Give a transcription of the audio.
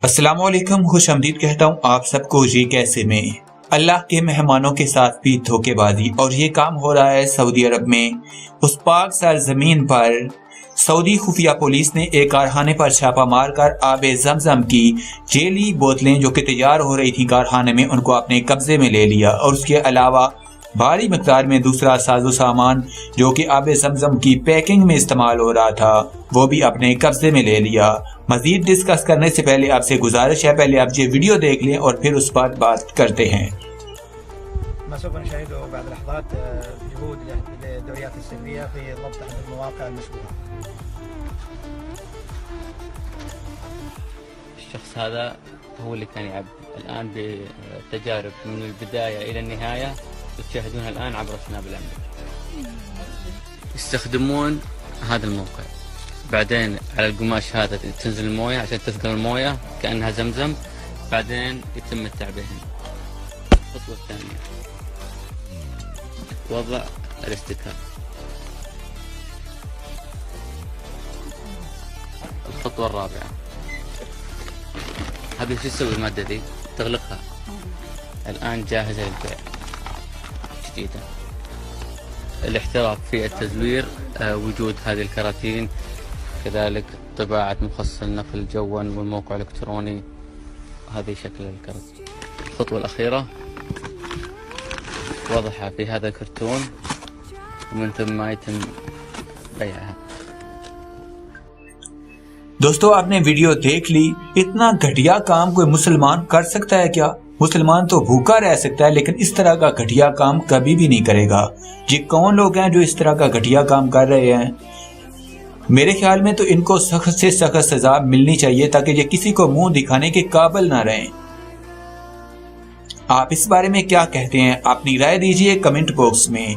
अस्सलामुअलैकुम, खुश आमदीद कहता हूँ आप सबको। ये कैसे में अल्लाह के मेहमानों के साथ भी धोखेबाजी, और ये काम हो रहा है सऊदी अरब में। उस पाक सरजमीन पर सऊदी खुफिया पुलिस ने एक कारखाने पर छापा मारकर आबे जमजम की जेली बोतलें जो कि तैयार हो रही थी कारखाने में, उनको अपने कब्जे में ले लिया। और उसके अलावा भारी मकदार में दूसरा साजो सामान जो कि आबे जमजम की पैकिंग में इस्तेमाल हो रहा था वो भी अपने कब्जे में ले लिया। मजीद डिस्कस करने से पहले आपसे गुजारिश है, पहले आप ये वीडियो देख लें और फिर उस पर बात करते हैं। الشخص هذا هو اللي كان يعبي الآن بتجارب من البداية إلى النهاية تشاهدونها الآن عبر سناب الأمريكي. يستخدمون هذا الموقع، بعدين على القماش هذا تنزل الموية عشان تثقل الموية كأنها زمزم، بعدين يتم التعبئة هنا. الخطوة الثانية وضع الاستكان. الخطوة الرابعة هذه شو تسوي المادة دي؟ تغلقها. الآن جاهزة للبيع جديدة. الاحتراف في التزوير، وجود هذه الكراتين، كذلك طباعة مفصل نقل جوا والموقع الإلكتروني. هذه شكل الكرت. الخطوة الأخيرة وضعها في هذا الكرتون ومن ثم يتم بيعها। दोस्तों, आपने वीडियो देख ली। इतना घटिया काम कोई मुसलमान कर सकता है क्या? मुसलमान तो भूखा रह सकता है लेकिन इस तरह का घटिया काम कभी भी नहीं करेगा। ये कौन लोग हैं जो इस तरह का घटिया काम कर रहे हैं? मेरे ख्याल में तो इनको सख्त से सख्त सजा मिलनी चाहिए ताकि ये किसी को मुंह दिखाने के काबिल ना रहें। आप इस बारे में क्या कहते हैं? अपनी राय दीजिए कमेंट बॉक्स में।